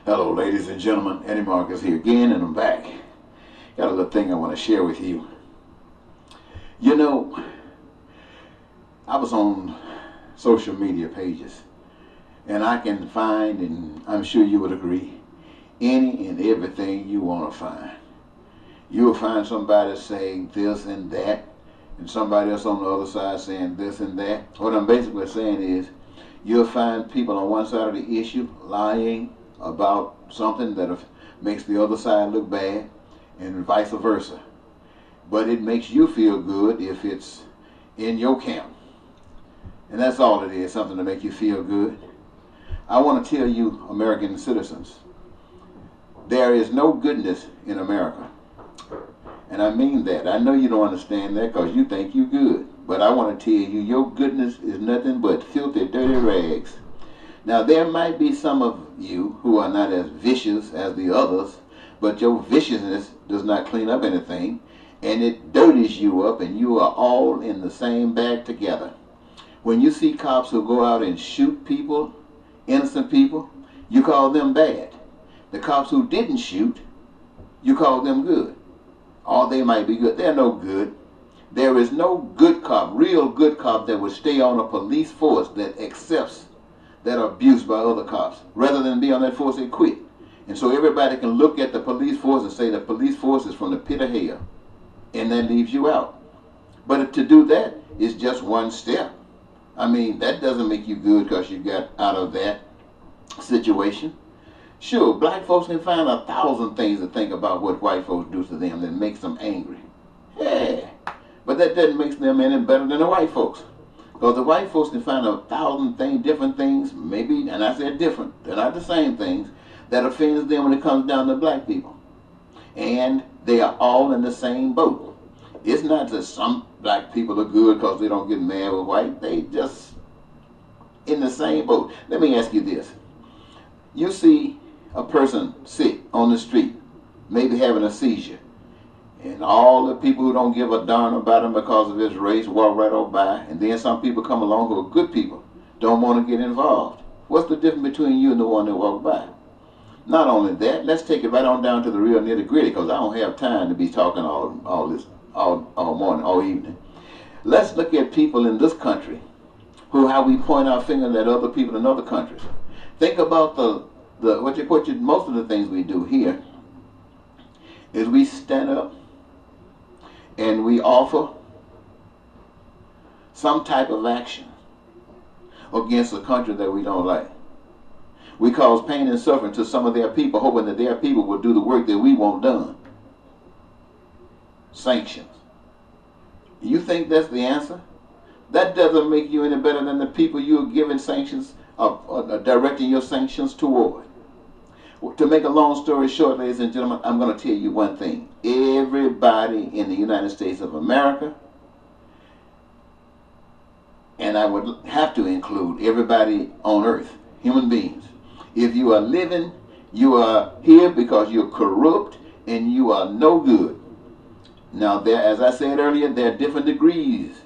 Hello, ladies and gentlemen. Eddie Marcus here again, and I'm back. Got a little thing I want to share with you. You know, I was on social media pages, and I can find, and I'm sure you would agree, any and everything you want to find. You will find somebody saying this and that, and somebody else on the other side saying this and that. What I'm basically saying is, you'll find people on one side of the issue lying about something that makes the other side look bad, and vice versa. But it makes you feel good if it's in your camp. And that's all it is, something to make you feel good. I want to tell you, American citizens, there is no goodness in America. And I mean that. I know you don't understand that because you think you're good. But I want to tell you, your goodness is nothing but filthy, dirty rags. Now, there might be some of you who are not as vicious as the others, but your viciousness does not clean up anything, and it dirties you up, and you are all in the same bag together. When you see cops who go out and shoot people, innocent people, you call them bad. The cops who didn't shoot, you call them good. Or they might be good. They're no good. There is no good cop, real good cop, that would stay on a police force that accepts that are abused by other cops. Rather than be on that force, they quit. And so everybody can look at the police force and say the police force is from the pit of hell. And that leaves you out. But to do that is just one step. I mean, that doesn't make you good because you got out of that situation. Sure, black folks can find 1,000 things to think about what white folks do to them that makes them angry. Yeah. But that doesn't make them any better than the white folks. Because the white folks can find 1,000 things, different things, maybe, and I said different, they're not the same things, that offends them when it comes down to black people. And they are all in the same boat. It's not that some black people are good because they don't get mad with white. They just in the same boat. Let me ask you this. You see a person sick on the street, maybe having a seizure, and all the people who don't give a darn about him because of his race walk right on by, and then some people come along who are good people, don't want to get involved. What's the difference between you and the one that walked by? Not only that, let's take it right on down to the real nitty-gritty, because I don't have time to be talking all this all morning, all evening. Let's look at people in this country how we point our finger at other people in other countries. Think about most of the things we do here is we stand up and we offer some type of action against a country that we don't like. We cause pain and suffering to some of their people, hoping that their people will do the work that we want done. Sanctions. You think that's the answer? That doesn't make you any better than the people you're giving sanctions, directing your sanctions toward. To make a long story short, ladies and gentlemen, I'm going to tell you one thing. Everybody in the United States of America, and I would have to include everybody on earth, human beings. If you are living, you are here because you're corrupt and you are no good. Now, as I said earlier, there are different degrees.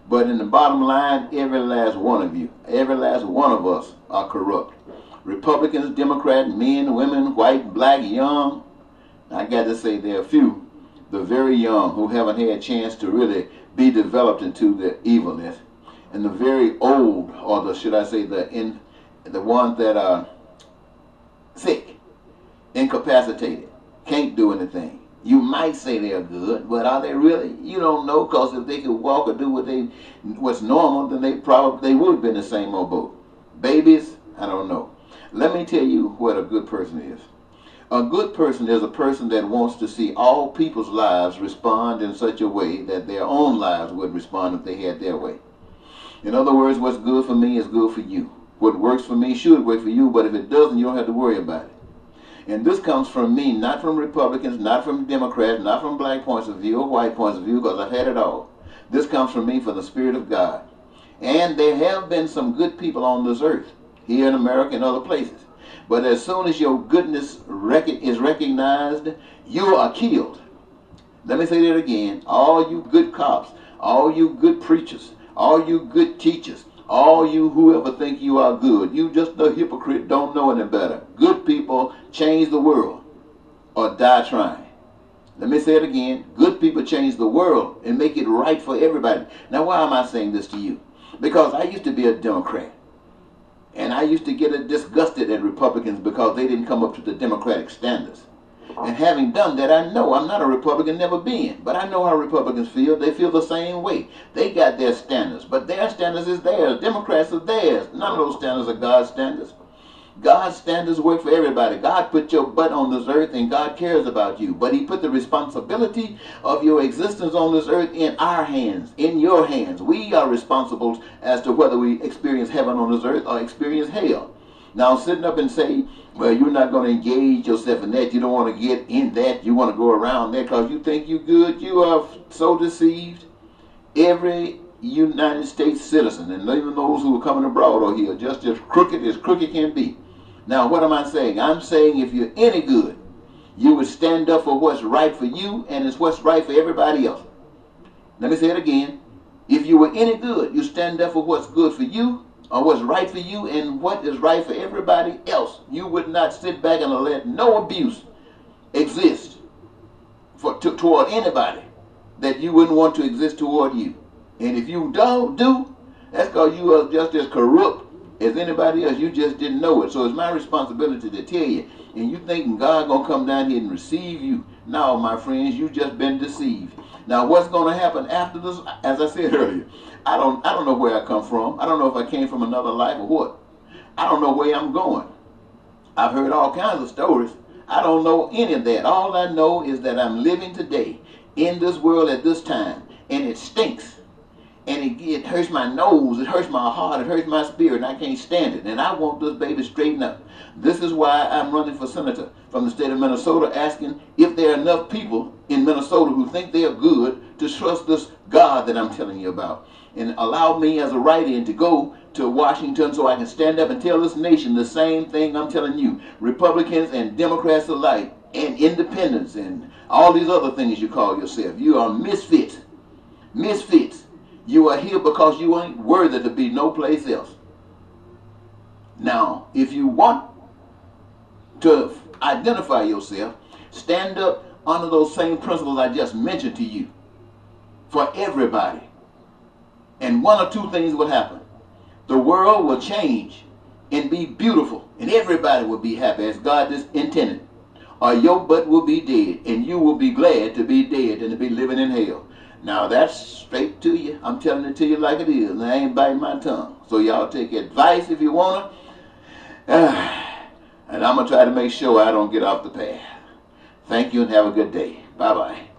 But in the bottom line, every last one of you, every last one of us are corrupt. Republicans, Democrats, men, women, white, black, young. I got to say there are few, the very young, who haven't had a chance to really be developed into the evilness. And the very old, or should I say the ones that are sick, incapacitated, can't do anything. You might say they're good, but are they really? You don't know, because if they could walk or do what's normal, then they would have been the same old boat. Babies, I don't know. Let me tell you what a good person is. A good person is a person that wants to see all people's lives respond in such a way that their own lives would respond if they had their way. In other words, what's good for me is good for you. What works for me should work for you, but if it doesn't, you don't have to worry about it. And this comes from me, not from Republicans, not from Democrats, not from black points of view or white points of view, because I've had it all. This comes from me, from the Spirit of God. And there have been some good people on this earth, here in America and other places. But as soon as your goodness is recognized, you are killed. Let me say that again. All you good cops, all you good preachers, all you good teachers, All you whoever think you are good, you just a hypocrite, don't know any better. Good people change the world or die trying. Let me say it again. Good people change the world and make it right for everybody. Now, why am I saying this to you? Because I used to be a Democrat. And I used to get disgusted at Republicans because they didn't come up to the Democratic standards. And having done that, I know I'm not a Republican, never been. But I know how Republicans feel. They feel the same way. They got their standards, but their standards is theirs. Democrats are theirs. None of those standards are God's standards. God's standards work for everybody. God put your butt on this earth and God cares about you. But he put the responsibility of your existence on this earth in our hands, in your hands. We are responsible as to whether we experience heaven on this earth or experience hell. Now, sitting up and say, well, you're not going to engage yourself in that. You don't want to get in that. You want to go around that because you think you're good. You are so deceived. Every United States citizen, and even those who are coming abroad are here, just as crooked can be. Now, what am I saying? I'm saying if you're any good, you would stand up for what's right for you and it's what's right for everybody else. Let me say it again. If you were any good, you stand up for what's good for you or what's right for you and what is right for everybody else. You would not sit back and let no abuse exist toward anybody that you wouldn't want to exist toward you. And if you don't that's because you are just as corrupt as anybody else. You just didn't know it. So it's my responsibility to tell you. And you thinking God gonna come down here and receive you? No, my friends, you just been deceived. Now, what's gonna happen after this? As I said earlier, I don't know where I come from. I don't know if I came from another life or what. I don't know where I'm going. I've heard all kinds of stories. I don't know any of that. All I know is that I'm living today in this world at this time, and it stinks. And it hurts my nose, it hurts my heart, it hurts my spirit, and I can't stand it. And I want this baby straightened up. This is why I'm running for senator from the state of Minnesota, asking if there are enough people in Minnesota who think they are good to trust this God that I'm telling you about. And allow me as a write-in to go to Washington so I can stand up and tell this nation the same thing I'm telling you. Republicans and Democrats alike, and independents, and all these other things you call yourself. You are misfits. Misfits. You are here because you ain't worthy to be no place else. Now, if you want to identify yourself, stand up under those same principles I just mentioned to you for everybody. And one or two things will happen. The world will change and be beautiful, and everybody will be happy as God is intended. Or your butt will be dead, and you will be glad to be dead and to be living in hell. Now, that's straight to you. I'm telling it to you like it is, and I ain't biting my tongue. So y'all take advice if you want to. And I'm going to try to make sure I don't get off the path. Thank you and have a good day. Bye-bye.